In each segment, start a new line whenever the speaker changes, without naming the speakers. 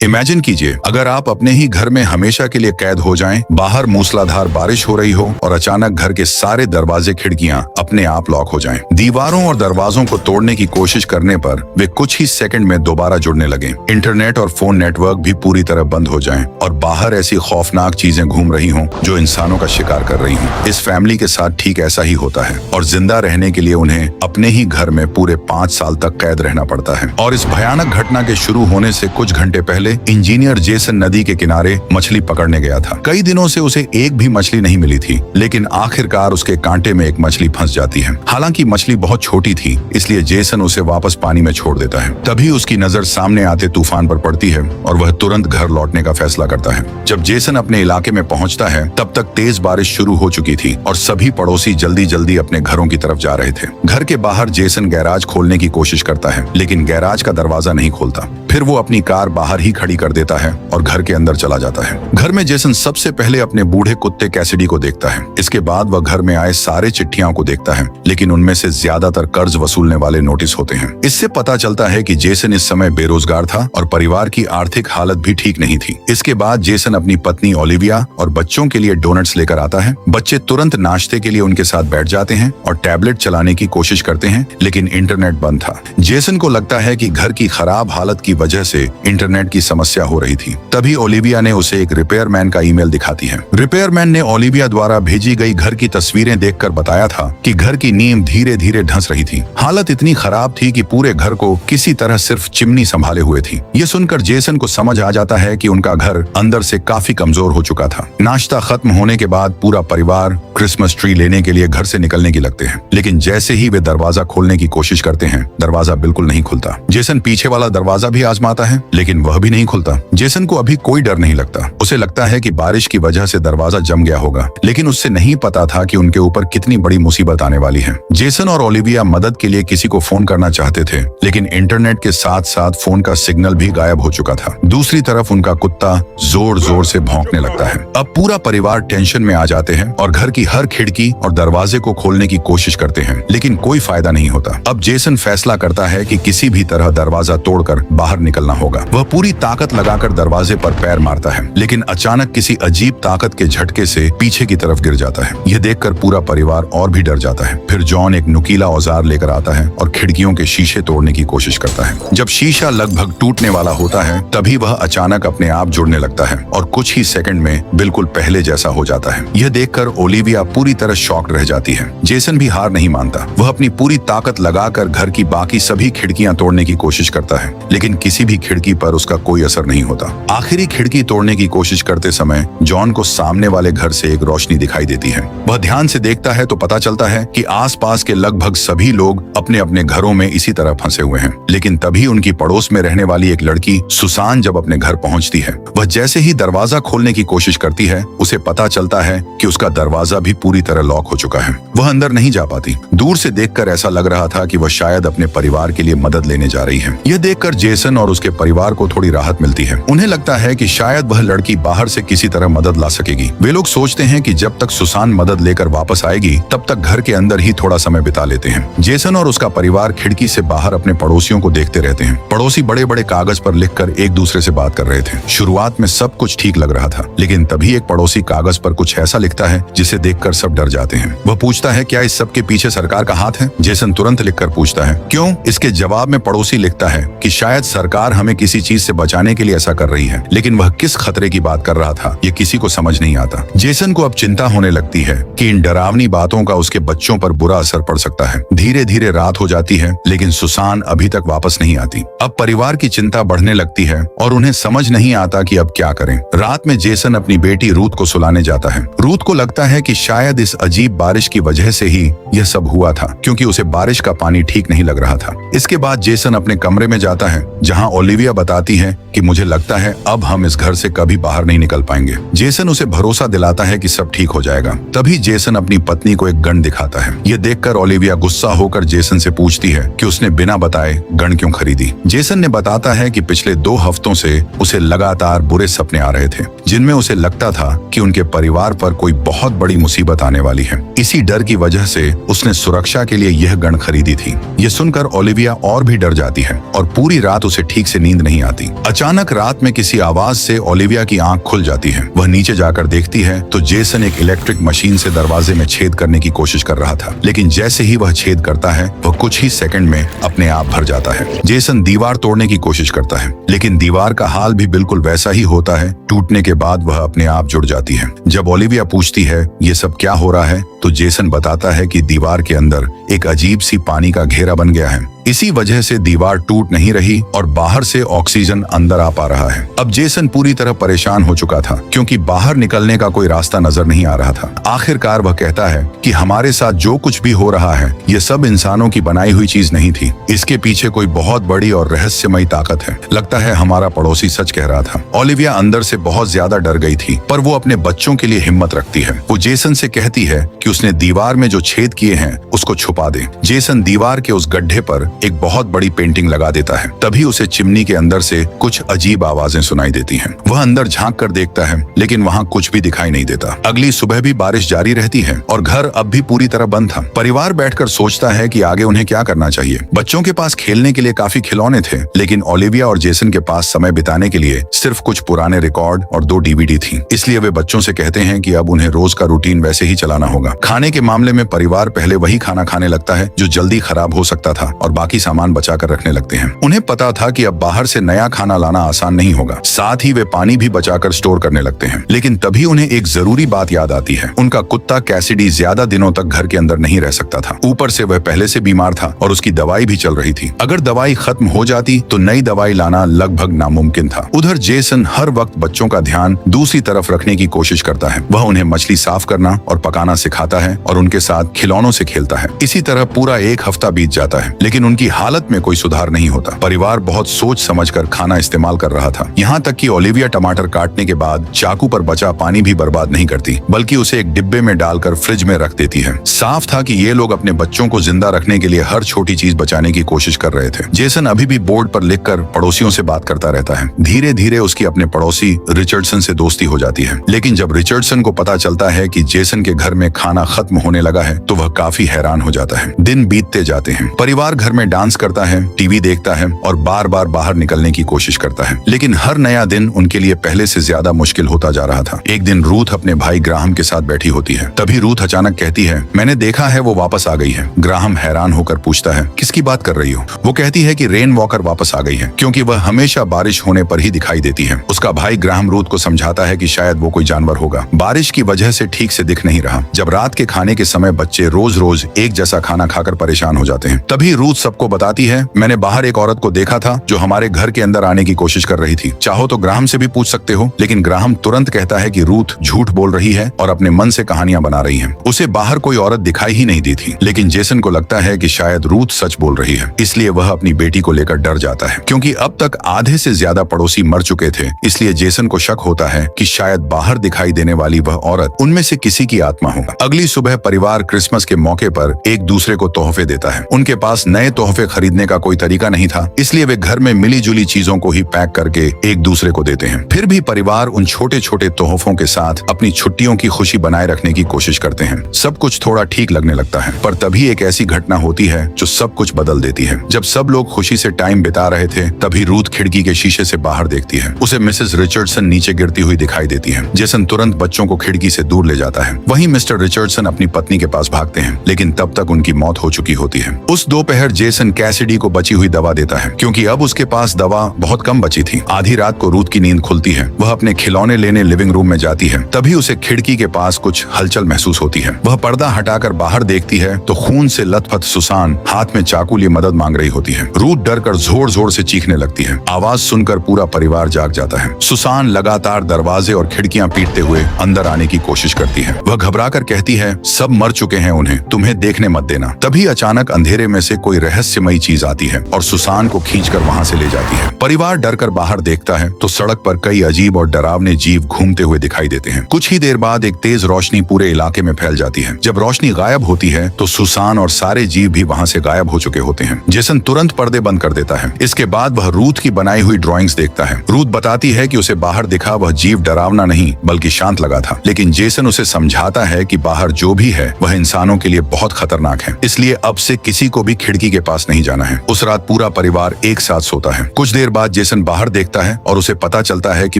Imagine कीजिए, अगर आप अपने ही घर में हमेशा के लिए कैद हो जाएं, बाहर मूसलाधार बारिश हो रही हो और अचानक घर के सारे दरवाजे खिड़कियां अपने आप लॉक हो जाएं। दीवारों और दरवाजों को तोड़ने की कोशिश करने पर वे कुछ ही सेकंड में दोबारा जुड़ने लगे। इंटरनेट और फोन नेटवर्क भी पूरी तरह बंद हो जाएं और बाहर ऐसी खौफनाक चीजें घूम रही हों जो इंसानों का शिकार कर रही हों। इस फैमिली के साथ ठीक ऐसा ही होता है और जिंदा रहने के लिए उन्हें अपने ही घर में पूरे 5 साल तक कैद रहना पड़ता है। और इस भयानक घटना के शुरू होने से कुछ घंटे पहले इंजीनियर जेसन नदी के किनारे मछली पकड़ने गया था। कई दिनों से उसे एक भी मछली नहीं मिली थी, लेकिन आखिरकार उसके कांटे में एक मछली फंस जाती है। हालांकि मछली बहुत छोटी थी, इसलिए जेसन उसे वापस पानी में छोड़ देता है। तभी उसकी नजर सामने आते तूफान पर पड़ती है और वह तुरंत घर लौटने का फैसला करता है। जब जेसन अपने इलाके में पहुंचता है, तब तक तेज बारिश शुरू हो चुकी थी और सभी पड़ोसी जल्दी जल्दी अपने घरों की तरफ जा रहे थे। घर के बाहर जेसन गैराज खोलने की कोशिश करता है, लेकिन गैराज का दरवाजा नहीं खोलता। फिर वो अपनी कार बाहर ही खड़ी कर देता है और घर के अंदर चला जाता है। घर में जेसन सबसे पहले अपने बूढ़े कुत्ते कैसिडी को देखता है। इसके बाद वह घर में आए सारे चिट्ठियों को देखता है, लेकिन उनमें से ज्यादातर कर्ज वसूलने वाले नोटिस होते हैं। इससे पता चलता है कि जेसन इस समय बेरोजगार था और परिवार की आर्थिक हालत भी ठीक नहीं थी। इसके बाद जेसन अपनी पत्नी ओलिविया और बच्चों के लिए डोनट्स लेकर आता है। बच्चे तुरंत नाश्ते के लिए उनके साथ बैठ जाते हैं और टैबलेट चलाने की कोशिश करते हैं, लेकिन इंटरनेट बंद था। जेसन को लगता है कि घर की खराब हालत की वजह से इंटरनेट की समस्या हो रही थी। तभी ओलिविया ने उसे एक रिपेयरमैन का ईमेल दिखाती है। रिपेयरमैन ने ओलिविया द्वारा भेजी गई घर की तस्वीरें देखकर बताया था कि घर की नींव धीरे धीरे धंस रही थी। हालत इतनी खराब थी कि पूरे घर को किसी तरह सिर्फ चिमनी संभाले हुए थी। ये सुनकर जेसन को समझ आ जाता है कि उनका घर अंदर से काफी कमजोर हो चुका था। नाश्ता खत्म होने के बाद पूरा परिवार क्रिसमस ट्री लेने के लिए घर से निकलने की लगते हैं, लेकिन जैसे ही वे दरवाजा खोलने की कोशिश करते हैं, दरवाजा बिल्कुल नहीं खुलता। जेसन पीछे वाला दरवाजा भी आजमाता है, लेकिन वह भी नहीं खुलता। जेसन को अभी कोई डर नहीं लगता। उसे लगता है कि बारिश की वजह से दरवाजा जम गया होगा, लेकिन उससे नहीं पता था कि उनके ऊपर कितनी बड़ी मुसीबत आने वाली है। जेसन और ओलिविया मदद के लिए किसी को फोन करना चाहते थे, लेकिन इंटरनेट के साथ साथ फोन का सिग्नल भी गायब हो चुका था। दूसरी तरफ उनका कुत्ता जोर जोर से भौंकने लगता है। अब पूरा परिवार टेंशन में आ जाते हैं और घर की हर खिड़की और दरवाजे को खोलने की कोशिश करते हैं, लेकिन कोई फायदा नहीं होता। अब जेसन फैसला करता है कि किसी भी तरह दरवाजा तोड़कर बाहर निकलना होगा। वह पूरी ताकत लगाकर दरवाजे पर पैर मारता है, लेकिन अचानक किसी अजीब ताकत के झटके से पीछे की तरफ गिर जाता है। यह देखकर पूरा परिवार और भी डर जाता है। फिर जॉन एक नुकीला औजार लेकर आता है और खिड़कियों के शीशे तोड़ने की कोशिश करता है। जब शीशा लगभग टूटने वाला होता है, तभी वह अचानक अपने आप जुड़ने लगता है और कुछ ही सेकंड में बिल्कुल पहले जैसा हो जाता है। यह देखकर ओलिविया पूरी तरह शॉक्ड रह जाती है। जेसन भी हार नहीं मानता। वह अपनी पूरी ताकत लगाकर घर की बाकी सभी खिड़कियां तोड़ने की कोशिश करता है, लेकिन किसी भी खिड़की पर उसका कोई असर नहीं होता। आखिरी खिड़की तोड़ने की कोशिश करते समय जॉन को सामने वाले घर से एक रोशनी दिखाई देती है। वह ध्यान से देखता है तो पता चलता है कि आसपास के लगभग सभी लोग अपने अपने घरों में इसी तरह फंसे हुए हैं। लेकिन तभी उनकी पड़ोस में रहने वाली एक लड़की सुसान जब अपने घर पहुंचती है, वह जैसे ही दरवाजा खोलने की कोशिश करती है, उसे पता चलता है कि उसका दरवाजा भी पूरी तरह लॉक हो चुका है। वह अंदर नहीं जा पाती। दूर से देखकर ऐसा लग रहा था कि वह शायद अपने परिवार के लिए मदद लेने जा रही है। यह देखकर जेसन और उसके परिवार को थोड़ी राहत मिलती है। उन्हें लगता है कि शायद वह लड़की बाहर से किसी तरह मदद ला सकेगी। वे लोग सोचते हैं कि जब तक सुसान मदद लेकर वापस आएगी, तब तक घर के अंदर ही थोड़ा समय बिता लेते हैं। जेसन और उसका परिवार खिड़की से बाहर अपने पड़ोसियों को देखते रहते हैं। पड़ोसी बड़े बड़े कागज पर लिखकर एक दूसरे से बात कर रहे थे। शुरुआत में सब कुछ ठीक लग रहा था, लेकिन तभी एक पड़ोसी कागज पर कुछ ऐसा लिखता है जिसे देखकर सब डर जाते हैं। वह पूछता है, क्या इस सब के पीछे सरकार का हाथ है? जेसन तुरंत लिखकर पूछता है, क्यों? इसके जवाब में पड़ोसी लिखता है कि शायद सरकार हमें किसी चीज से बचाने के लिए ऐसा कर रही है, लेकिन वह किस खतरे की बात कर रहा था ये किसी को समझ नहीं आता। जेसन को अब चिंता होने लगती है कि इन डरावनी बातों का उसके बच्चों पर बुरा असर पड़ सकता है। धीरे धीरे रात हो जाती है, लेकिन सुसान अभी तक वापस नहीं आती। अब परिवार की चिंता बढ़ने लगती है और उन्हें समझ नहीं आता कि अब क्या करें। रात में जेसन अपनी बेटी रूथ को सुलाने जाता है। रूथ को लगता है कि शायद इस अजीब बारिश की वजह से ही यह सब हुआ था, क्योंकि उसे बारिश का पानी ठीक नहीं लग रहा था। इसके बाद जेसन अपने कमरे में जाता है, जहां ओलिविया बताती है कि मुझे लगता है अब हम इस घर से कभी बाहर नहीं निकल पाएंगे। जेसन उसे भरोसा दिलाता है कि सब ठीक हो जाएगा। तभी जेसन अपनी पत्नी को एक गन दिखाता है। यह देखकर ओलिविया गुस्सा होकर जेसन से पूछती है कि उसने बिना बताए गन क्यों खरीदी। जेसन ने बताता है कि पिछले 2 हफ्तों से उसे लगातार बुरे सपने आ रहे थे, जिनमें उसे लगता था कि उनके परिवार पर कोई बहुत बड़ी मुसीबत आने वाली है। इसी डर की वजह से उसने सुरक्षा के लिए यह गन खरीदी थी। यह सुनकर ओलिविया और भी डर जाती है और पूरी रात उसे ठीक से नींद नहीं आती। अचानक रात में किसी आवाज से ओलिविया की आंख खुल जाती है। वह नीचे जाकर देखती है तो जेसन एक इलेक्ट्रिक मशीन से दरवाजे में छेद करने की कोशिश कर रहा था, लेकिन जैसे ही वह छेद करता है वह कुछ ही सेकंड में अपने आप भर जाता है। जेसन दीवार तोड़ने की कोशिश करता है, लेकिन दीवार का हाल भी बिल्कुल वैसा ही होता है। टूटने के बाद वह अपने आप जुड़ जाती है। जब ओलिविया पूछती है ये सब क्या हो रहा है, तो जेसन बताता है कि दीवार के अंदर एक अजीब सी पानी का घेरा बन गया है। इसी वजह से दीवार टूट नहीं रही और बाहर से ऑक्सीजन अंदर आ पा रहा है। अब जेसन पूरी तरह परेशान हो चुका था, क्योंकि बाहर निकलने का कोई रास्ता नजर नहीं आ रहा था। आखिरकार वह कहता है कि हमारे साथ जो कुछ भी हो रहा है ये सब इंसानों की बनाई हुई चीज नहीं थी। इसके पीछे कोई बहुत बड़ी और रहस्यमयी ताकत है। लगता है हमारा पड़ोसी सच कह रहा था। ओलिविया अंदर से बहुत ज्यादा डर गई थी, पर वो अपने बच्चों के लिए हिम्मत रखती है। वो जेसन से कहती है कि उसने दीवार में जो छेद किए हैं उसको छुपा दे। जेसन दीवार के उस गड्ढे पर एक बहुत बड़ी पेंटिंग लगा देता है। तभी उसे चिमनी के अंदर से कुछ अजीब आवाजें सुनाई देती हैं। वह अंदर झांक कर देखता है, लेकिन वहाँ कुछ भी दिखाई नहीं देता। अगली सुबह भी बारिश जारी रहती है और घर अब भी पूरी तरह बंद था। परिवार बैठकर सोचता है कि आगे उन्हें क्या करना चाहिए। बच्चों के पास खेलने के लिए काफी खिलौने थे, लेकिन ओलिविया और जेसन के पास समय बिताने के लिए सिर्फ कुछ पुराने रिकॉर्ड और 2 DVD थी। इसलिए वे बच्चों से कहते हैं कि अब उन्हें रोज का रूटीन वैसे ही चलाना होगा। खाने के मामले में परिवार पहले वही खाना खाने लगता है जो जल्दी खराब हो सकता था, और बाकी सामान बचाकर रखने लगते हैं। उन्हें पता था कि अब बाहर से नया खाना लाना आसान नहीं होगा। साथ ही वे पानी भी बचाकर स्टोर करने लगते हैं। लेकिन तभी उन्हें एक जरूरी बात याद आती है। उनका कुत्ता कैसिडी ज्यादा दिनों तक घर के अंदर नहीं रह सकता था। ऊपर से वह पहले से बीमार था और उसकी दवाई भी चल रही थी। अगर दवाई खत्म हो जाती तो नई दवाई लाना लगभग नामुमकिन था। उधर जेसन हर वक्त बच्चों का ध्यान दूसरी तरफ रखने की कोशिश करता है। वह उन्हें मछली साफ करना और पकाना सिखाता है और उनके साथ खिलौनों से खेलता है। इसी तरह पूरा एक हफ्ता बीत जाता है, लेकिन उनकी हालत में कोई सुधार नहीं होता। परिवार बहुत सोच समझकर खाना इस्तेमाल कर रहा था। यहाँ तक कि ओलिविया टमाटर काटने के बाद चाकू पर बचा पानी भी बर्बाद नहीं करती, बल्कि उसे एक डिब्बे में डालकर फ्रिज में रख देती है। साफ था कि ये लोग अपने बच्चों को जिंदा रखने के लिए हर छोटी चीज बचाने की कोशिश कर रहे थे। जेसन अभी भी बोर्ड पर लिखकर पड़ोसियों से बात करता रहता है। धीरे धीरे उसकी अपने पड़ोसी रिचर्डसन से दोस्ती हो जाती है। लेकिन जब रिचर्डसन को पता चलता है कि जेसन के घर में खाना खत्म होने लगा है, तो वह काफी हैरान हो जाता है। दिन बीतते जाते हैं। परिवार घर में डांस करता है, टीवी देखता है और बार बार बाहर निकलने की कोशिश करता है। लेकिन हर नया दिन उनके लिए पहले से ज्यादा मुश्किल होता जा रहा था। एक दिन रूथ अपने भाई ग्राहम के साथ बैठी होती है। तभी रूथ अचानक कहती है, मैंने देखा है वो वापस आ गई है। ग्राहम हैरान होकर पूछता है, किसकी बात कर रही हो? वो कहती है कि रेन वॉकर वापस आ गई है, क्योंकि वह हमेशा बारिश होने पर ही दिखाई देती है। उसका भाई ग्राहम रूथ को समझाता है कि शायद वो कोई जानवर होगा। बारिश की वजह से ठीक से दिख नहीं रहा। जब रात के खाने के समय बच्चे रोज रोज एक जैसा खाना खाकर परेशान हो जाते हैं। तभी रूथ सबको बताती है, मैंने बाहर एक औरत को देखा था जो हमारे घर के अंदर आने की कोशिश कर रही थी। चाहो तो ग्राहम से भी पूछ सकते हो। लेकिन ग्राहम तुरंत कहता है कि रूथ झूठ बोल रही है और अपने मन से कहानियां बना रही है। उसे बाहर कोई औरत दिखाई ही नहीं दी थी। लेकिन जेसन को लगता है कि शायद रूथ सच बोल रही है, इसलिए वह अपनी बेटी को लेकर डर जाता है। क्योंकि अब तक आधे से ज्यादा पड़ोसी मर चुके थे, इसलिए जेसन को शक होता है कि शायद बाहर दिखाई देने वाली वह औरत उनमें से किसी की आत्मा हो। अगली सुबह परिवार क्रिसमस के मौके पर एक दूसरे को तोहफे देता है। उनके पास नए तोहफे खरीदने का कोई तरीका नहीं था, इसलिए वे घर में मिली जुली चीजों को ही पैक करके एक दूसरे को देते हैं। फिर भी परिवार उन छोटे छोटे तोहफों के साथ अपनी छुट्टियों की खुशी बनाए रखने की कोशिश करते हैं। सब कुछ थोड़ा ठीक लगने लगता है, पर तभी एक ऐसी घटना होती है जो सब कुछ बदल देती है। जब सब लोग खुशी से टाइम बिता रहे थे, तभी रूथ खिड़की के शीशे से बाहर देखती है। उसे मिसेस रिचर्डसन नीचे गिरती हुई दिखाई देती है। जेसन तुरंत बच्चों को खिड़की से दूर ले जाता है। वहीं मिस्टर रिचर्डसन अपनी पत्नी के पास भागते हैं, लेकिन तब तक उनकी मौत हो चुकी होती है। उस दोपहर जेसन कैसिडी को बची हुई दवा देता है, क्योंकि अब उसके पास दवा बहुत कम बची थी। आधी रात को रूथ की नींद खुलती है। वह अपने खिलौने लेने लिविंग रूम में जाती है। तभी उसे खिड़की के पास कुछ हलचल महसूस होती है। वह पर्दा हटाकर बाहर देखती है तो खून से लथपथ सुसान हाथ में चाकू लिए मदद मांग रही होती है। रूथ डरकर जोर जोर से चीखने लगती है। आवाज सुनकर पूरा परिवार जाग जाता है। सुसान लगातार दरवाजे और खिड़कियां पीटते हुए अंदर आने की कोशिश करती है। वह घबराकर कहती है, सब मर चुके हैं, उन्हें तुम्हें देखने मत देना। तभी अचानक अंधेरे में से कोई रहस्यमयी चीज आती है और सुसान को खींचकर वहां से ले जाती है। परिवार डरकर बाहर देखता है तो सड़क पर कई अजीब और डरावने जीव घूमते हुए दिखाई देते हैं। कुछ ही देर बाद एक तेज रोशनी पूरे इलाके में फैल जाती है। जब रोशनी गायब होती है तो सुसान और सारे जीव भी वहां से गायब हो चुके होते हैं। जेसन तुरंत पर्दे बंद कर देता है। इसके बाद वह रूथ की बनाई हुई ड्राइंग्स देखता है। रूथ बताती है कि उसे बाहर दिखा वह जीव डरावना नहीं बल्कि शांत लगा था। लेकिन जेसन उसे समझाता है कि बाहर जो भी है वह इंसानों के लिए बहुत खतरनाक है, इसलिए अब से किसी को भी खिड़की के पास नहीं जाना है। उस रात पूरा परिवार एक साथ सोता है। कुछ देर बाद जेसन बाहर देखता है और उसे पता चलता है कि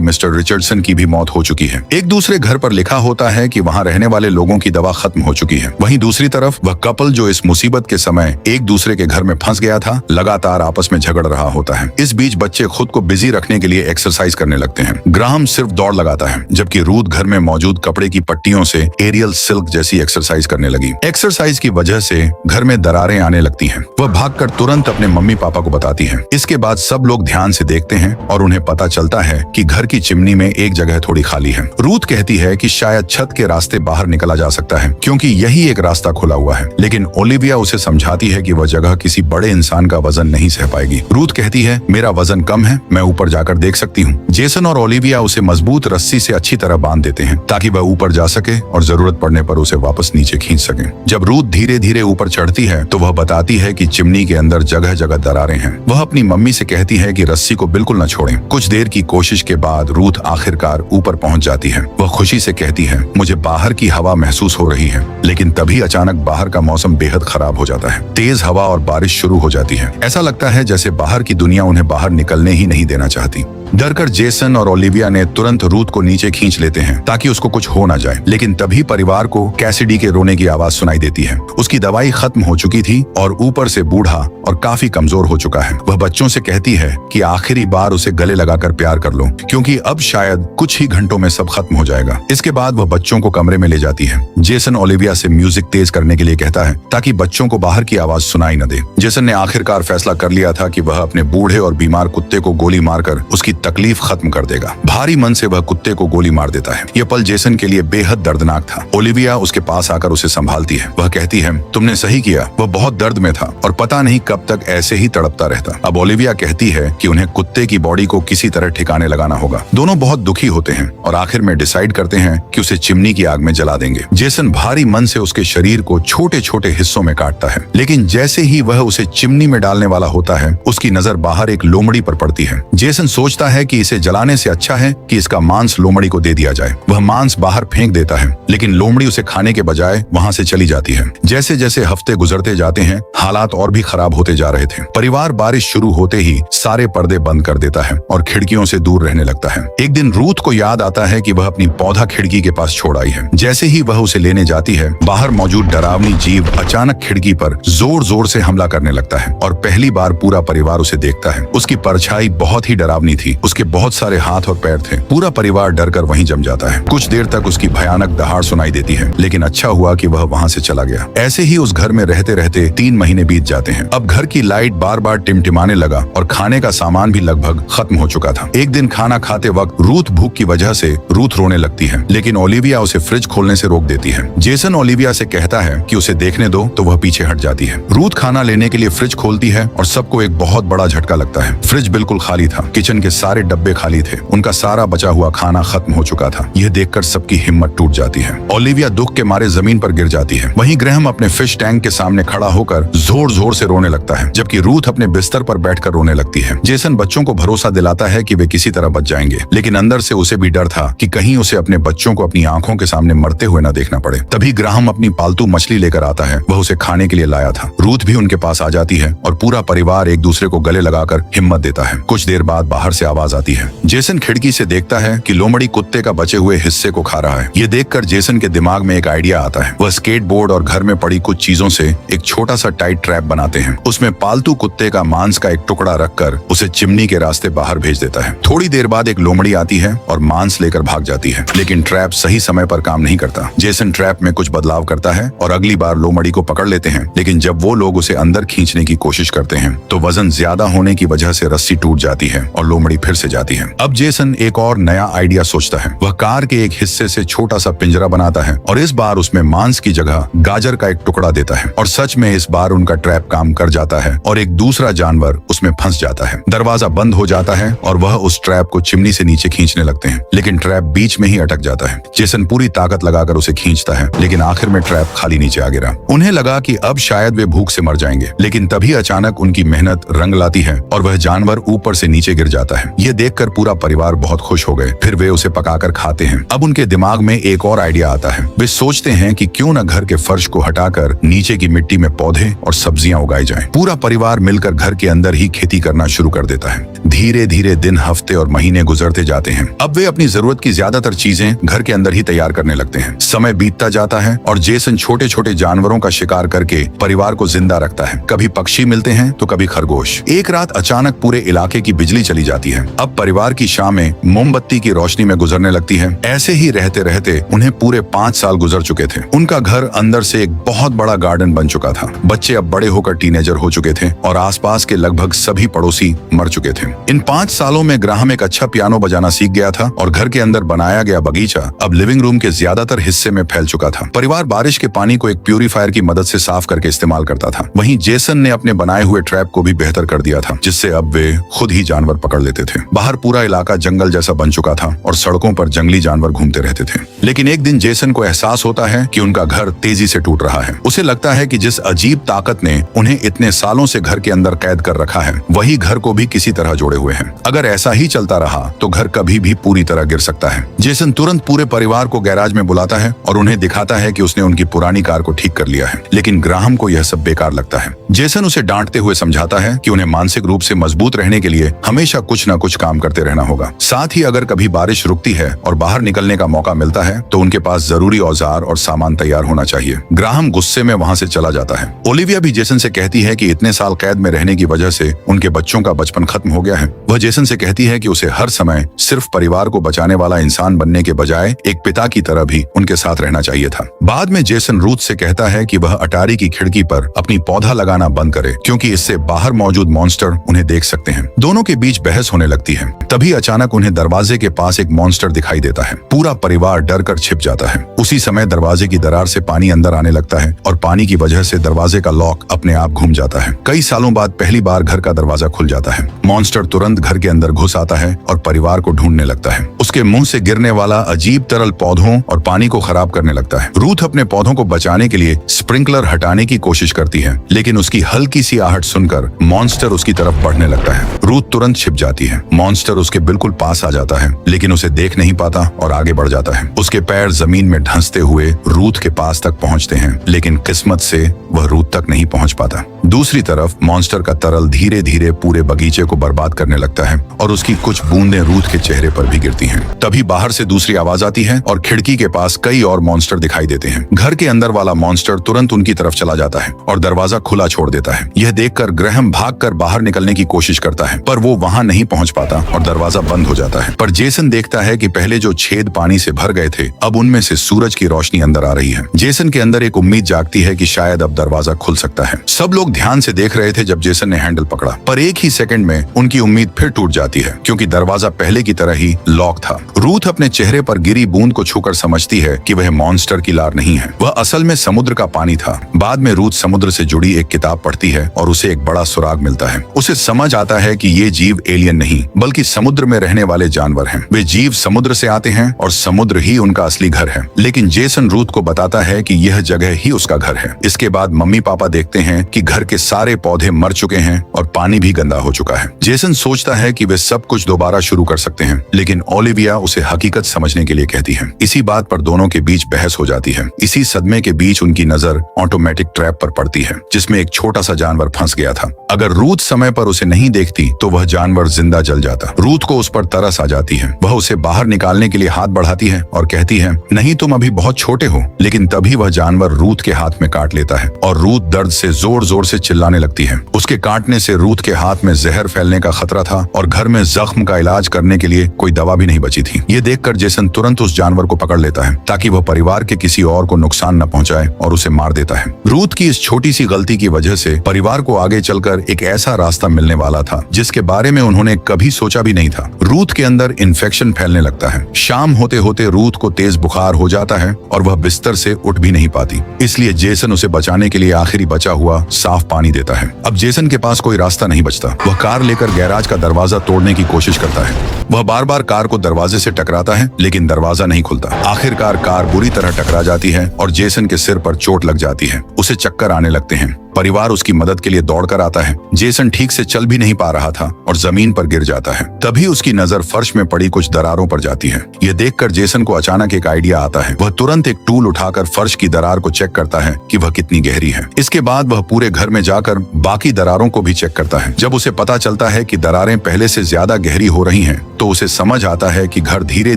मिस्टर रिचर्डसन की भी मौत हो चुकी है। एक दूसरे घर पर लिखा होता है कि वहाँ रहने वाले लोगों की दवा खत्म हो चुकी है। वहीं दूसरी तरफ वह कपल जो इस मुसीबत के समय एक दूसरे के घर में फंस गया था, लगातार आपस में झगड़ रहा होता है। इस बीच बच्चे खुद को बिजी रखने के लिए एक्सरसाइज करने लगते हैं। ग्राहम सिर्फ दौड़ लगाता है, जबकि रूथ घर में मौजूद कपड़े की पट्टियों से एरियल सिल्क जैसी एक्सरसाइज करने लगी। एक्सरसाइज की वजह से घर में दरारें आने लगती हैं। वह भागकर तुरंत अपने मम्मी पापा को बताती है। इसके बाद सब लोग ध्यान से देखते हैं और उन्हें पता चलता है कि घर की चिमनी में एक जगह थोड़ी खाली है। रूथ कहती है कि शायद छत के रास्ते बाहर निकला जा सकता है, क्योंकि यही एक रास्ता खुला हुआ है। लेकिन ओलिविया उसे समझाती है कि वह जगह किसी बड़े इंसान का वजन नहीं सह पाएगी। रूथ कहती है, मेरा वजन कम है, मैं ऊपर जाकर देख सकती हूँ। जेसन और ओलिविया उसे मजबूत रस्सी से अच्छी तरह बांध देते हैं ताकि वह ऊपर जा सके और जरूरत पड़ने पर उसे वापस नीचे खींच सके। जब रूथ धीरे धीरे ऊपर चढ़ती है तो वह बताती है कि चिमनी के अंदर जगह जगह दरारें हैं। वह अपनी मम्मी से कहती है कि रस्सी को बिल्कुल न छोड़ें। कुछ देर की कोशिश के बाद रूथ आखिरकार ऊपर पहुंच जाती है। वह खुशी से कहती है, मुझे बाहर की हवा महसूस हो रही है। लेकिन तभी अचानक बाहर का मौसम बेहद खराब हो जाता है। तेज हवा और बारिश शुरू हो जाती है। ऐसा लगता है जैसे बाहर की दुनिया उन्हें बाहर निकलने ही नहीं देना चाहती। डरकर जेसन और ओलिविया ने तुरंत रूथ को नीचे खींच लेते हैं ताकि उसको कुछ हो ना जाए। लेकिन तभी परिवार को कैसिडी के रोने की आवाज सुनाई देती है। उसकी दवाई खत्म हो चुकी थी और ऊपर से बूढ़ा और काफी कमजोर हो चुका है। वह बच्चों से कहती है कि आखिरी बार उसे गले लगाकर प्यार कर लो, क्योंकि अब शायद कुछ ही घंटों में सब खत्म हो जाएगा। इसके बाद वह बच्चों को कमरे में ले जाती है। जेसन ओलिविया से म्यूजिक तेज करने के लिए कहता है ताकि बच्चों को बाहर की आवाज सुनाई न दे। जेसन ने आखिरकार फैसला कर लिया था कि वह अपने बूढ़े और बीमार कुत्ते को गोली मारकर उसकी तकलीफ खत्म कर देगा। भारी मन से वह कुत्ते को गोली मार देता है। यह पल जेसन के लिए बेहद दर्दनाक था। ओलिविया उसके पास आकर उसे संभालती है। वह कहती है, तुमने सही किया। वह बहुत दर्द में था और पता नहीं कब तक ऐसे ही तड़पता रहता। अब ओलिविया कहती है कि उन्हें कुत्ते की बॉडी को किसी तरह ठिकाने लगाना होगा। दोनों बहुत दुखी होते हैं और आखिर में डिसाइड करते हैं कि उसे चिमनी की आग में जला देंगे। जेसन भारी मन से उसके शरीर को छोटे छोटे हिस्सों में काटता है, लेकिन जैसे ही वह उसे चिमनी में डालने वाला होता है, उसकी नजर बाहर एक लोमड़ी पर पड़ती है। जेसन सोचता है कि इसे जलाने से अच्छा है कि इसका मांस लोमड़ी को दे दिया जाए। वह मांस बाहर फेंक देता है, लेकिन लोमड़ी उसे खाने के बजाय वहां से चली जाती है। जैसे जैसे हफ्ते गुजरते जाते हैं, हालात और भी खराब होते जा रहे थे। परिवार बारिश शुरू होते ही सारे पर्दे बंद कर देता है और खिड़कियों से दूर रहने लगता है। एक दिन रूथ को याद आता है कि वह अपनी पौधा खिड़की के पास छोड़ आई है। जैसे ही वह उसे लेने जाती है, बाहर मौजूद डरावनी जीव अचानक खिड़की पर जोर जोर से हमला करने लगता है और पहली बार पूरा परिवार उसे देखता है। उसकी परछाई बहुत ही डरावनी थी। उसके बहुत सारे हाथ और पैर थे। पूरा परिवार डरकर वहीं जम जाता है। कुछ देर तक उसकी भयानक दहाड़ सुनाई देती है, लेकिन अच्छा हुआ कि वह वहां से चला गया। ऐसे ही उस घर में रहते रहते 3 महीने बीत जाते हैं। अब घर की लाइट बार बार टिमटिमाने लगा और खाने का सामान भी लगभग खत्म हो चुका था। एक दिन खाना खाते वक्त रूथ भूख की वजह से रूथ रोने लगती है, लेकिन ओलिविया उसे फ्रिज खोलने से रोक देती है। जेसन ओलिविया से कहता है कि उसे देखने दो, तो वह पीछे हट जाती है। रूथ खाना लेने के लिए फ्रिज खोलती है और सबको एक बहुत बड़ा झटका लगता है। फ्रिज बिल्कुल खाली था। किचन के सारे डब्बे खाली थे। उनका सारा बचा हुआ खाना खत्म हो चुका था। यह देखकर सबकी हिम्मत टूट जाती है। ओलिविया दुख के मारे जमीन पर गिर जाती है। वहीं ग्रैहम अपने फिश टैंक के सामने खड़ा होकर जोर जोर से रोने लगता है, जबकि रूथ अपने बिस्तर पर बैठकर रोने लगती है। जेसन बच्चों को भरोसा दिलाता है कि वे किसी तरह बच जाएंगे, लेकिन अंदर से उसे भी डर था कि कहीं उसे अपने बच्चों को अपनी आंखों के सामने मरते हुए न देखना पड़े। तभी ग्राहम अपनी पालतू मछली लेकर आता है। वह उसे खाने के लिए लाया था। रूथ भी उनके पास आ जाती है और पूरा परिवार एक दूसरे को गले लगाकर हिम्मत देता है। कुछ देर बाद बाहर से आवाज आती है। जेसन खिड़की से देखता है कि लोमड़ी कुत्ते का बचे हुए हिस्से को खा रहा है। ये देखकर जेसन के दिमाग में एक आइडिया आता है। वह स्केटबोर्ड और घर में पड़ी कुछ चीजों से एक छोटा सा टाइट ट्रैप बनाते हैं। उसमें पालतू कुत्ते का मांस का एक टुकड़ा रखकर उसे चिमनी के रास्ते बाहर भेज देता है। थोड़ी देर बाद एक लोमड़ी आती है और मांस लेकर भाग जाती है, लेकिन ट्रैप सही समय पर काम नहीं करता। जेसन ट्रैप में कुछ बदलाव करता है और अगली बार लोमड़ी को पकड़ लेते हैं, लेकिन जब वो लोग उसे अंदर खींचने की कोशिश करते हैं तो वजन ज्यादा होने की वजह से रस्सी टूट जाती है और लोमड़ी फिर से जाती है। अब जेसन एक और नया आइडिया सोचता है। वह कार के एक हिस्से से छोटा सा पिंजरा बनाता है और इस बार उसमें मांस की जगह गाजर का एक टुकड़ा देता है और सच में इस बार उनका ट्रैप काम कर जाता है और एक दूसरा जानवर उसमें फंस जाता है। दरवाजा बंद हो जाता है और वह उस ट्रैप को चिमनी से नीचे खींचने लगते हैं, लेकिन ट्रैप बीच में ही अटक जाता है। जेसन पूरी ताकत लगाकर उसे खींचता है, लेकिन आखिर में ट्रैप खाली नीचे आ गिरा। उन्हें लगा कि अब शायद वे भूख से मर जाएंगे, लेकिन तभी अचानक उनकी मेहनत रंग लाती है और वह जानवर ऊपर से नीचे गिर जाता है। ये देखकर पूरा परिवार बहुत खुश हो गए। फिर वे उसे पकाकर खाते हैं। अब उनके दिमाग में एक और आइडिया आता है। वे सोचते हैं कि क्यों न घर के फर्श को हटाकर नीचे की मिट्टी में पौधे और सब्जियां उगाई जाएं। पूरा परिवार मिलकर घर के अंदर ही खेती करना शुरू कर देता है। धीरे धीरे दिन, हफ्ते और महीने गुजरते जाते हैं। अब वे अपनी जरूरत की ज्यादातर चीजें घर के अंदर ही तैयार करने लगते हैं। समय बीतता जाता है और जेसन छोटे छोटे जानवरों का शिकार करके परिवार को जिंदा रखता है। कभी पक्षी मिलते हैं तो कभी खरगोश। एक रात अचानक पूरे इलाके की बिजली चली जाती है। अब परिवार की शामें मोमबत्ती की रोशनी में गुजरने लगती है। ऐसे ही रहते रहते उन्हें पूरे 5 साल गुजर चुके थे। उनका घर अंदर से एक बहुत बड़ा गार्डन बन चुका था। बच्चे अब बड़े होकर टीनेजर हो चुके थे और आसपास के लगभग सभी पड़ोसी मर चुके थे। इन 5 सालों में ग्राहम एक अच्छा पियानो बजाना सीख गया था और घर के अंदर बनाया गया बगीचा अब लिविंग रूम के ज्यादातर हिस्से में फैल चुका था। परिवार बारिश के पानी को एक प्यूरीफायर की मदद से साफ करके इस्तेमाल करता था। वहीं जेसन ने अपने बनाए हुए ट्रैप को भी बेहतर कर दिया था, जिससे अब वे खुद ही जानवर पकड़ लेते थे। बाहर पूरा इलाका जंगल जैसा बन चुका था और सड़कों पर जंगली जानवर घूमते रहते थे। लेकिन एक दिन जेसन को एहसास होता है कि उनका घर तेजी से टूट रहा है। उसे लगता है कि जिस अजीब ताकत ने उन्हें इतने सालों से घर के अंदर कैद कर रखा है, वही घर को भी किसी तरह जोड़े हुए हैं। अगर ऐसा ही चलता रहा तो घर कभी भी पूरी तरह गिर सकता है। जेसन तुरंत पूरे परिवार को गैराज में बुलाता है और उन्हें दिखाता है कि उसने उनकी पुरानी कार को ठीक कर लिया है। लेकिन ग्राहम को यह सब बेकार लगता है। जेसन उसे डांटते हुए समझाता है कि उन्हें मानसिक रूप से मजबूत रहने के लिए हमेशा कुछ न कुछ काम करते रहना होगा। साथ ही अगर कभी बारिश रुकती है और बाहर निकलने का मौका मिलता है तो उनके पास जरूरी औजार और सामान तैयार होना चाहिए। ग्राहम गुस्से में वहाँ से चला जाता है। ओलिविया भी जेसन से कहती है कि इतने साल कैद में रहने की वजह से उनके बच्चों का बचपन खत्म हो गया है। वह जेसन से कहती है कि उसे हर समय सिर्फ परिवार को बचाने वाला इंसान बनने के बजाय एक पिता की तरह भी उनके साथ रहना चाहिए था। बाद में जेसन रूथ से कहता है कि वह अटारी की खिड़की पर अपनी पौधा लगाना बंद करे, क्योंकि इससे बाहर मौजूद मॉन्स्टर उन्हें देख सकते हैं। दोनों के बीच बहस होने लगती है। तभी अचानक उन्हें दरवाजे के पास एक मॉन्स्टर दिखाई देता है। पूरा परिवार डर कर छिप जाता है। उसी समय दरवाजे की दरार से पानी अंदर आने लगता है और पानी की वजह से दरवाजे का लॉक अपने आप घूम जाता है। कई सालों बाद पहली बार घर का दरवाजा खुल जाता है। मॉन्स्टर तुरंत घर के अंदर घुस आता है और परिवार को ढूंढने लगता है। उसके मुंह से गिरने वाला अजीब तरल पौधों और पानी को खराब करने लगता है। रूथ अपने पौधों को बचाने के लिए स्प्रिंकलर हटाने की कोशिश करती है, लेकिन उसकी हल्की सी आहट सुनकर मॉन्स्टर उसकी तरफ बढ़ने लगता है। रूथ तुरंत छिप जाती है। मॉन्स्टर उसके बिल्कुल पास आ जाता है, लेकिन उसे देख नहीं पाता और आगे बढ़ जाता है। उसके पैर जमीन में धंसते हुए रूथ के पास तक पहुंचते हैं, लेकिन किस्मत से वह रूथ तक नहीं पहुंच पाता। दूसरी तरफ मॉन्स्टर का तरल धीरे धीरे पूरे बगीचे को बर्बाद करने लगता है और उसकी कुछ बूंदें रूथ के चेहरे पर भी गिरती हैं। तभी बाहर से दूसरी आवाज आती है और खिड़की के पास कई और मॉन्स्टर दिखाई देते हैं। घर के अंदर वाला मॉन्स्टर तुरंत उनकी तरफ चला जाता है और दरवाजा खुला छोड़ देता है। यह देखकर ग्रैहम भागकर बाहर निकलने की कोशिश करता है, पर वो वहां नहीं पहुंच पाता और दरवाजा बंद हो जाता है। पर जेसन देखता है कि पहले जो छेद पानी से भर गए थे, अब उनमें से सूरज की रोशनी अंदर आ रही है। जेसन के अंदर एक उम्मीद जागती है कि शायद अब दरवाजा खुल सकता है। सब लोग ध्यान से देख रहे थे जब जेसन ने हैंडल पकड़ा, पर एक ही सेकंड में उनकी उम्मीद फिर टूट जाती है, क्योंकि दरवाजा पहले की तरह ही लॉक था। रूथ अपने चेहरे पर गिरी बूंद को छूकर समझती है कि वह मॉन्स्टर की लार नहीं है, वह असल में समुद्र का पानी था। बाद में रूथ समुद्र से जुड़ी एक किताब पढ़ती है और उसे एक बड़ा सुराग मिलता है। उसे समझ आता है कि ये जीव एलियन नहीं बल्कि समुद्र में रहने वाले जानवर हैं। वे जीव समुद्र से आते हैं और समुद्र ही उनका असली घर है। लेकिन जेसन रूथ को बताता है कि यह जगह ही उसका घर है। इसके बाद मम्मी पापा देखते हैं कि घर के सारे पौधे मर चुके हैं और पानी भी गंदा हो चुका है। जेसन सोचता है कि वे सब कुछ दोबारा शुरू कर सकते हैं, लेकिन ओलिविया उसे हकीकत समझने के लिए कहती है। इसी बात पर दोनों के बीच बहस हो जाती है। इसी सदमे के बीच उनकी नजर ऑटोमेटिक ट्रैप पर पड़ती है, जिसमें एक छोटा सा जानवर फंस गया था। अगर रूथ समय पर उसे नहीं देखती तो वह जानवर जिंदा जल जाता। रूथ को उस पर तरस आ जाती है। वह उसे बाहर निकालने के लिए हाथ बढ़ाती है और कहती है, नहीं, तुम अभी बहुत छोटे हो। लेकिन तभी वह जानवर रूथ के हाथ में काट लेता है और रूथ दर्द से जोर जोर से चिल्लाने लगती है। उसके काटने से रूथ के हाथ में जहर फैलने का खतरा था और घर में जख्म का इलाज करने के लिए कोई दवा भी नहीं बची थी। ये देखकर जेसन तुरंत उस जानवर को पकड़ लेता है ताकि वह परिवार के किसी और को नुकसान न पहुंचाए और उसे मार देता है। रूथ की इस छोटी सी गलती की वजह से परिवार को आगे चलकर एक ऐसा रास्ता मिलने वाला था जिसके बारे में उन्होंने कभी सोचा भी नहीं था। रूथ के अंदर इन्फेक्शन फैलने लगता है। शाम होते होते रूथ को तेज बुखार हो जाता है और वह बिस्तर से उठ भी नहीं पाती। इसलिए जेसन उसे बचाने के लिए आखिरी बचा हुआ साफ पानी देता है। अब जेसन के पास कोई रास्ता नहीं बचता। वह कार लेकर गैराज का दरवाजा तोड़ने की कोशिश करता है। वह बार बार कार को दरवाजे से टकराता है, लेकिन दरवाजा नहीं खुलता। आखिरकार कार बुरी तरह टकरा जाती है और जेसन के सिर पर चोट लग लग जाती है। उसे चक्कर आने लगते हैं। परिवार उसकी मदद के लिए दौड़कर आता है। जेसन ठीक से चल भी नहीं पा रहा था और जमीन पर गिर जाता है। तभी उसकी नजर फर्श में पड़ी कुछ दरारों पर जाती है। यह देखकर जेसन को अचानक एक आइडिया आता है। वह तुरंत एक टूल उठाकर फर्श की दरार को चेक करता है कि वह कितनी गहरी है। इसके बाद वह पूरे घर में जाकर बाकी दरारों को भी चेक करता है। जब उसे पता चलता है कि दरारें पहले से ज्यादा गहरी हो रही हैं, तो उसे समझ आता है कि घर धीरे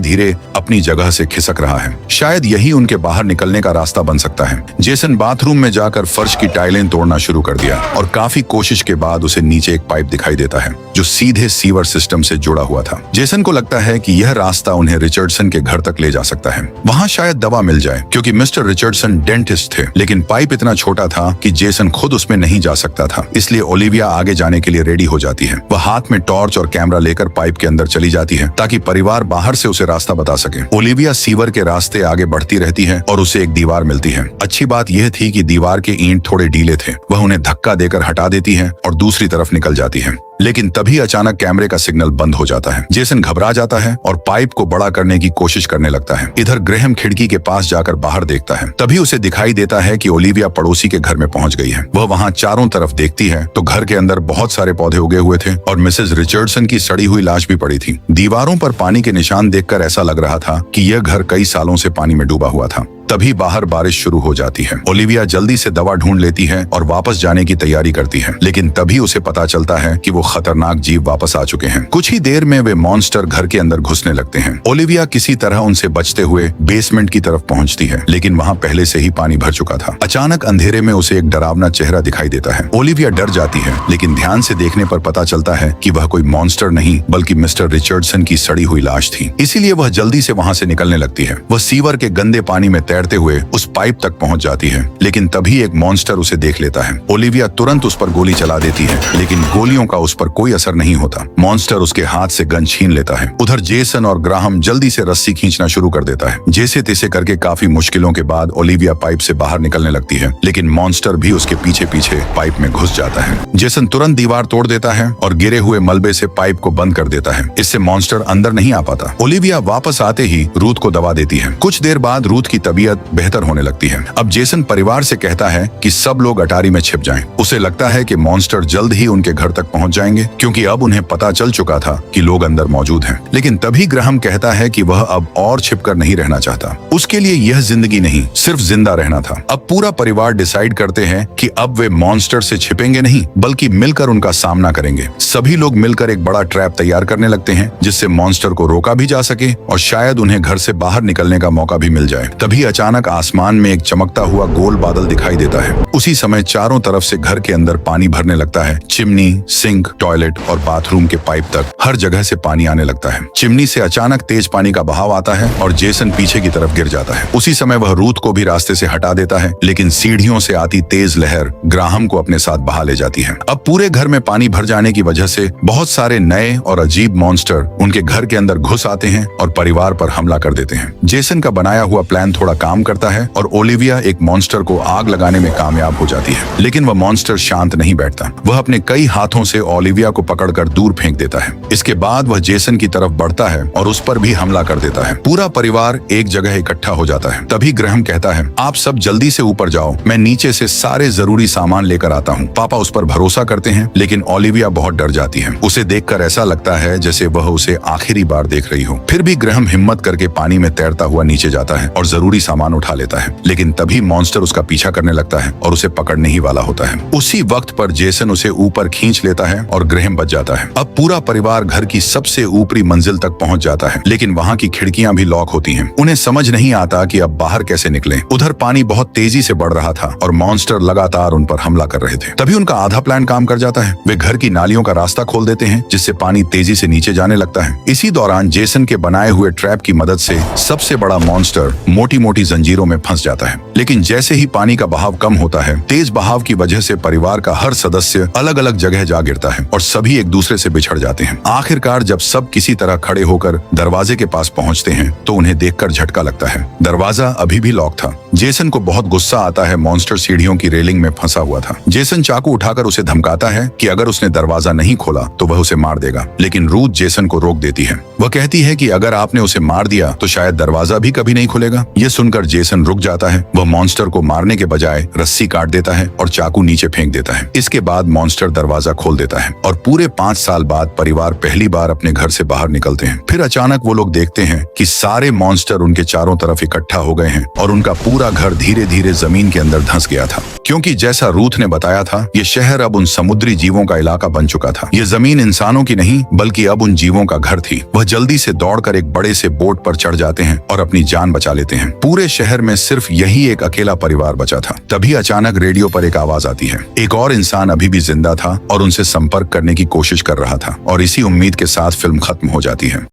धीरे अपनी जगह से खिसक रहा है। शायद यही उनके बाहर निकलने का रास्ता बन सकता है। जेसन बाथरूम में जाकर फर्श की टाइलें तोड़ना शुरू कर दिया और काफी कोशिश के बाद उसे नीचे एक पाइप दिखाई देता है जो सीधे सीवर सिस्टम से जुड़ा हुआ था। जेसन को लगता है कि यह रास्ता उन्हें रिचर्डसन के घर तक ले जा सकता है। वहाँ शायद दवा मिल जाए, क्योंकि मिस्टर रिचर्डसन डेंटिस्ट थे। लेकिन पाइप इतना छोटा था कि जेसन खुद उसमें नहीं जा सकता था। इसलिए ओलिविया आगे जाने के लिए रेडी हो जाती है। वह हाथ में टॉर्च और कैमरा लेकर पाइप के अंदर चली जाती है ताकि परिवार बाहर से उसे रास्ता बता सके। ओलिविया सीवर के रास्ते आगे बढ़ती रहती है और उसे एक दीवार मिलती है। अच्छी बात यह थी कि दीवार के ईंट थोड़े ढीले थे। वह उन्हें धक्का देकर हटा देती है और दूसरी तरफ निकल जाती है। लेकिन तभी अचानक कैमरे का सिग्नल बंद हो जाता है। जेसन घबरा जाता है और पाइप को बड़ा करने की कोशिश करने लगता है। इधर ग्रेहम खिड़की के पास जाकर बाहर देखता है। तभी उसे दिखाई देता है कि ओलिविया पड़ोसी के घर में पहुंच गई है। वह वहां चारों तरफ देखती है तो घर के अंदर बहुत सारे पौधे उगे हुए थे और मिसेस रिचर्डसन की सड़ी हुई लाश भी पड़ी थी। दीवारों पर पानी के निशान देखकर ऐसा लग रहा था कि यह घर कई सालों से पानी में डूबा हुआ था। तभी बाहर बारिश शुरू हो जाती है। ओलिविया जल्दी से दवा ढूंढ लेती है और वापस जाने की तैयारी करती है। लेकिन तभी उसे पता चलता है कि वो खतरनाक जीव वापस आ चुके हैं। कुछ ही देर में वे मॉन्स्टर घर के अंदर घुसने लगते हैं। ओलिविया किसी तरह उनसे बचते हुए बेसमेंट की तरफ पहुंचती है, लेकिन वहां पहले से ही पानी भर चुका था। अचानक अंधेरे में उसे एक डरावना चेहरा दिखाई देता है। ओलिविया डर जाती है, लेकिन ध्यान से देखने पर पता चलता है कि वह कोई मॉन्स्टर नहीं बल्कि मिस्टर रिचर्डसन की सड़ी हुई लाश थी। इसीलिए वह जल्दी से वहां से निकलने लगती है। वह सीवर के गंदे पानी में तैरते हुए उस पाइप तक पहुंच जाती है, लेकिन तभी एक मॉन्स्टर उसे देख लेता है। ओलिविया तुरंत उस पर गोली चला देती है, लेकिन गोलियों का उस पर कोई असर नहीं होता। मॉन्स्टर उसके हाथ से गन छीन लेता है। उधर जेसन और ग्राहम जल्दी से रस्सी खींचना शुरू कर देता है। जैसे तैसे करके काफी मुश्किलों के बाद ओलिविया पाइप से बाहर निकलने लगती है, लेकिन मॉन्स्टर भी उसके पीछे पीछे पाइप में घुस जाता है। जेसन तुरंत दीवार तोड़ देता है और गिरे हुए मलबे से पाइप को बंद कर देता है। इससे मॉन्स्टर अंदर नहीं आ पाता। ओलिविया वापस आते ही रूथ को दवा देती है। कुछ देर बाद रूथ की तबीयत बेहतर होने लगती है। अब जेसन परिवार से कहता है कि सब लोग अटारी में छिप जाएं। उसे लगता है कि मॉन्स्टर जल्द ही उनके घर तक पहुंच जाएंगे, क्योंकि अब उन्हें पता चल चुका था कि लोग अंदर मौजूद हैं। लेकिन तभी ग्राहम कहता है कि वह अब और छिपकर नहीं रहना चाहता। उसके लिए यह जिंदगी नहीं, सिर्फ जिंदा रहना था। अब पूरा परिवार डिसाइड करते हैं कि अब वे मॉन्स्टर से छिपेंगे नहीं, बल्कि मिलकर उनका सामना करेंगे। सभी लोग मिलकर एक बड़ा ट्रैप तैयार करने लगते हैं, जिससे मॉन्स्टर को रोका भी जा सके और शायद उन्हें घर से बाहर निकलने का मौका भी मिल जाए। तभी अचानक आसमान में एक चमकता हुआ गोल बादल दिखाई देता है। उसी समय चारों तरफ से घर के अंदर पानी भरने लगता है। चिमनी, सिंक, टॉयलेट और बाथरूम के पाइप तक हर जगह से पानी आने लगता है। चिमनी से अचानक तेज पानी का बहाव आता है और जेसन पीछे की तरफ गिर जाता है। उसी समय वह रूथ को भी रास्ते से हटा देता है, लेकिन सीढ़ियों से आती तेज लहर ग्राहम को अपने साथ बहा ले जाती है। अब पूरे घर में पानी भर जाने की वजह से बहुत सारे नए और अजीब मॉन्स्टर उनके घर के अंदर घुस आते हैं और परिवार पर हमला कर देते हैं। जेसन का बनाया हुआ प्लान थोड़ा काम करता है और ओलिविया एक मॉन्स्टर को आग लगाने में कामयाब हो जाती है, लेकिन वह मॉन्स्टर शांत नहीं बैठता। वह अपने कई हाथों से ओलिविया को पकड़कर दूर फेंक देता है। इसके बाद वह जेसन की तरफ बढ़ता है और उस पर भी हमला कर देता है। पूरा परिवार एक जगह इकट्ठा हो जाता है। तभी ग्राहम कहता है, आप सब जल्दी से ऊपर जाओ, मैं नीचे से सारे जरूरी सामान लेकर आता हूँ। पापा उस पर भरोसा करते हैं, लेकिन ओलिविया बहुत डर जाती है। उसे देखकर ऐसा लगता है जैसे वह उसे आखिरी बार देख रही हो। फिर भी ग्राहम हिम्मत करके पानी में तैरता हुआ नीचे जाता है और जरूरी सामान उठा लेता है, लेकिन तभी मॉन्स्टर उसका पीछा करने लगता है और उसे पकड़ने ही वाला होता है। उसी वक्त पर जेसन उसे ऊपर खींच लेता है और ग्राहम बच जाता है। अब पूरा परिवार घर की सबसे ऊपरी मंजिल तक पहुंच जाता है, लेकिन वहां की खिड़कियां भी लॉक होती हैं। उन्हें समझ नहीं आता कि अब बाहर कैसे निकलें। उधर पानी बहुत तेजी से बढ़ रहा था और मॉन्स्टर लगातार उन पर हमला कर रहे थे। तभी उनका आधा प्लान काम कर जाता है। वे घर की नालियों का रास्ता खोल देते हैं, जिससे पानी तेजी से नीचे जाने लगता है। इसी दौरान जेसन के बनाए हुए ट्रैप की मदद से सबसे बड़ा मॉन्स्टर मोटी मोटी जंजीरों में फंस जाता है। लेकिन जैसे ही पानी का बहाव कम होता है, तेज बहाव की वजह से परिवार का हर सदस्य अलग अलग जगह जा गिरता है। है और सभी एक दूसरे से बिछड़ जाते हैं। आखिरकार जब सब किसी तरह खड़े होकर दरवाजे के पास पहुंचते हैं तो उन्हें देखकर झटका लगता है। दरवाजा अभी भी लॉक था। जेसन को बहुत गुस्सा आता है। मॉन्स्टर सीढ़ियों की रेलिंग में फंसा हुआ था। जेसन चाकू उठाकर उसे धमकाता है कि अगर उसने दरवाजा नहीं खोला तो वह उसे मार देगा, लेकिन रूथ जेसन को रोक देती है। वह कहती है कि अगर आपने उसे मार दिया तो शायद दरवाजा भी कभी नहीं खुलेगा। यह सुनकर जेसन रुक जाता है। वह मॉन्स्टर को मारने के बजाय रस्सी काट देता है और चाकू नीचे फेंक देता है। इसके बाद मॉन्स्टर दरवाजा खोल देता है और पूरे 5 साल बाद परिवार पहली बार अपने घर से बाहर निकलते हैं। फिर अचानक वो लोग देखते हैं कि सारे मॉन्स्टर उनके चारों तरफ इकट्ठा हो गए हैं और उनका पूरा घर धीरे धीरे जमीन के अंदर धंस गया था, क्योंकि जैसा रूथ ने बताया था ये शहर अब उन समुद्री जीवों का इलाका बन चुका था। ये जमीन इंसानों की नहीं बल्कि अब उन जीवों का घर थी। वह जल्दी से दौड़कर एक बड़े से बोट पर चढ़ जाते हैं और अपनी जान बचा लेते हैं। पूरे शहर में सिर्फ यही एक अकेला परिवार बचा था। तभी अचानक रेडियो पर एक आवाज आती है। एक और इंसान अभी भी जिंदा था और उनसे संपर्क करने की कोशिश कर रहा था और इसी उम्मीद के साथ फिल्म खत्म हो जाती है।